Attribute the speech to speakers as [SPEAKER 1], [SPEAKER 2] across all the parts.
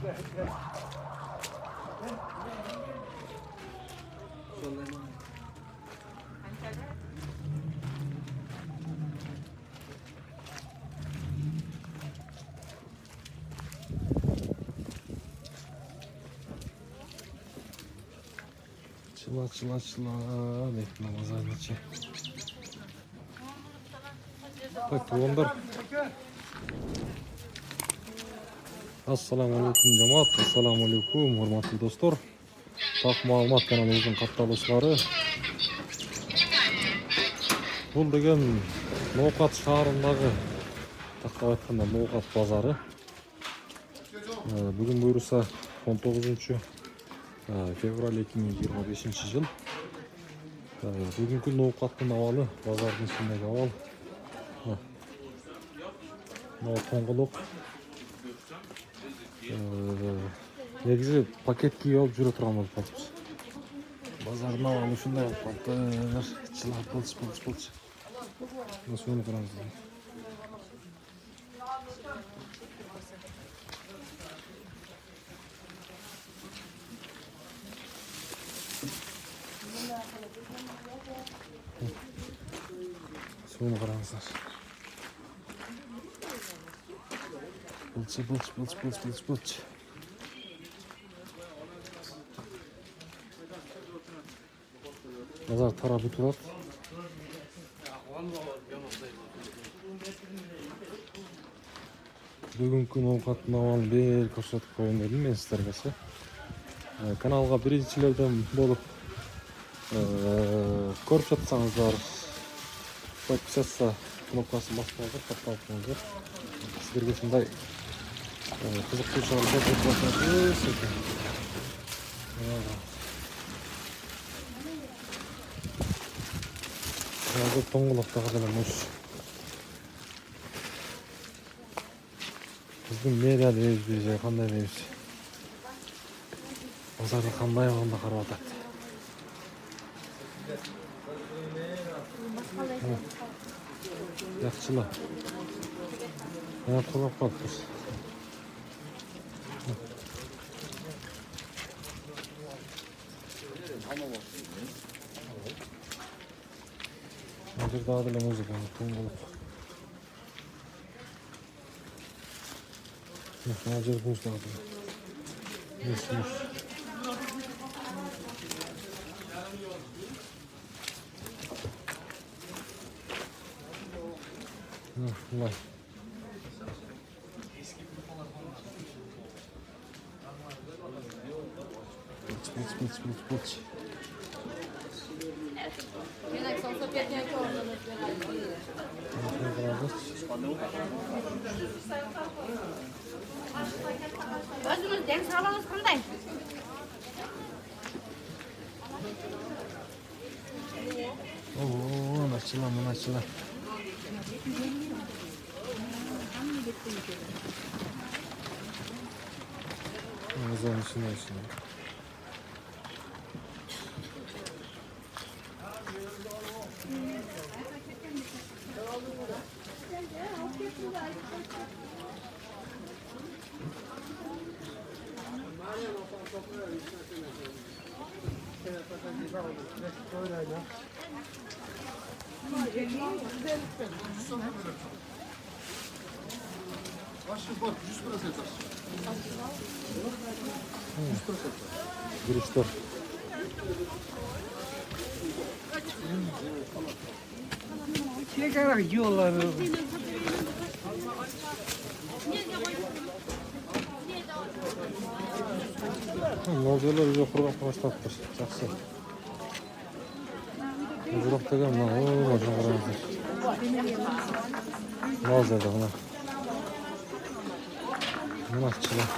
[SPEAKER 1] Çıla bekle mazarın içi. Tak onlar. Assalamu alaikum cemaat. Assalamu alaikum hormatly dostlar. Tak ma'lumot kanalımızın kattalıslары. Бұл деген Ноқат шаарындагы тактап айтканда Ноқат базары. Бүгүн буюрса 19 февраль 2025 жыл. Бүгүнкү Ноқаттын абалы, базардын ичиндеги абал. Мына тоңголок. Негизи пакет кийип алып жүрө турган болуп калыппыз. Базардын абалы ушундай болуп калыптыр. Чылап болчу. Насуunu караңыз. Суunu караңыздар. Болчу. Базар тарап турат. Бүгүнкү Ноқаттын абалын бир көрсөтүп коеюн дедим мен сиздерге. Каналга биринчилерден болуп көрүп жатсаңыздар, подписаться кнопкасын басып коюңуздар, катталып коюңуздар. Сиздерге ушундай кызыктуучулар көп жатат. Hazır toңголокто деле муш. Биздин мэрия дейбиз, кандай дейбиз. Базарды кандай болгондо карап атат. Жакшылы. Мына турап калыппыз. Burada da muzika, toңголок. Hazır buzladı. Muz. Vay. Пуч.
[SPEAKER 2] Özünüz denk sağlığınız qanday?
[SPEAKER 1] Oo, начала. Ağzının içine. Girişler.
[SPEAKER 3] Ne kadar yiyorlar.
[SPEAKER 1] Mavzeler уже құрғап бастапты. Жақсы. Жұрық деген мына қараңыздар. Мавзеда мына. Мына ақшылар.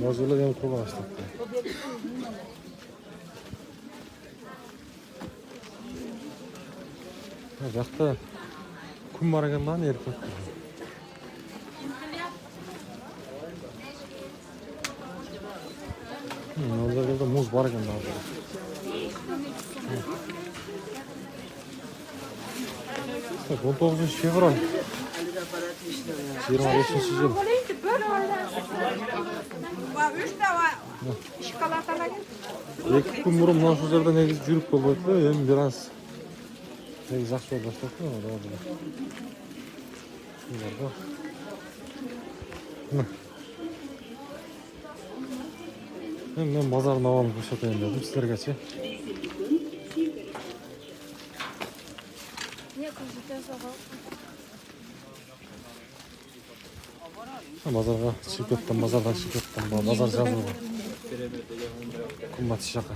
[SPEAKER 1] Mavzeler енді құрғап бастапты. Жақта күн бар екен маған еріп кетті. Мына жерде муз бар екен мына жерде. 19 fevral 25-yıl. Екі күн бұрын мына şu жерде негізі жүріп болбайды, енді біраз негізі жақсы болып бастады. Мен базардың ауаны көрсетейін дедім сіздерге. Bazarga çıkıp gittim, bazardan çıkıp gittim. Bazar жазылды. Қымбат шақа.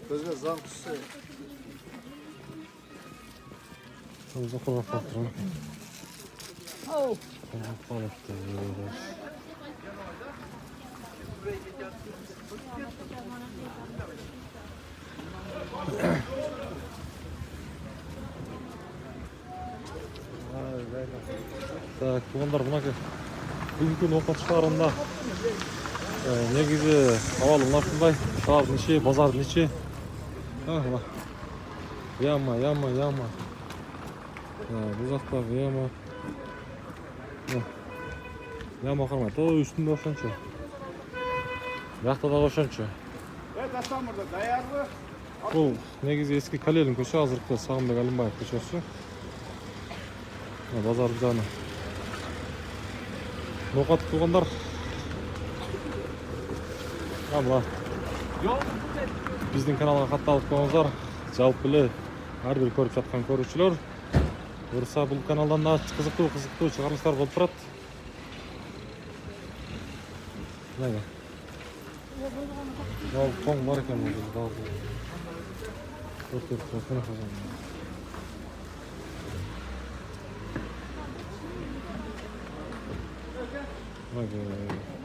[SPEAKER 4] Gözler zam tutsa.
[SPEAKER 1] Uzak olarak baktıralım. Balıktı. Так, туғандар мына бүгінгі күн оқытушыларында негізі авалы мынашындай шағар неше, базар неше. Яма. Бұл жақта яма. Яма қармай, той үстінде ошанчы. Жақта да ошанчы. Бұл негізі ескі Калелин көші, азырқы Сағынбек Әлімбаев көшесі. Базар жаны. Ноқат туғандар. Біздің каналға қатталып қойыңыздар. Жалпылы әрбір көріп жатқан көрушілер. Бұрса бұл каналдан да қызықты шығарылыстар болып тұрады. Неге? Тоң бар екен бұл. Okay.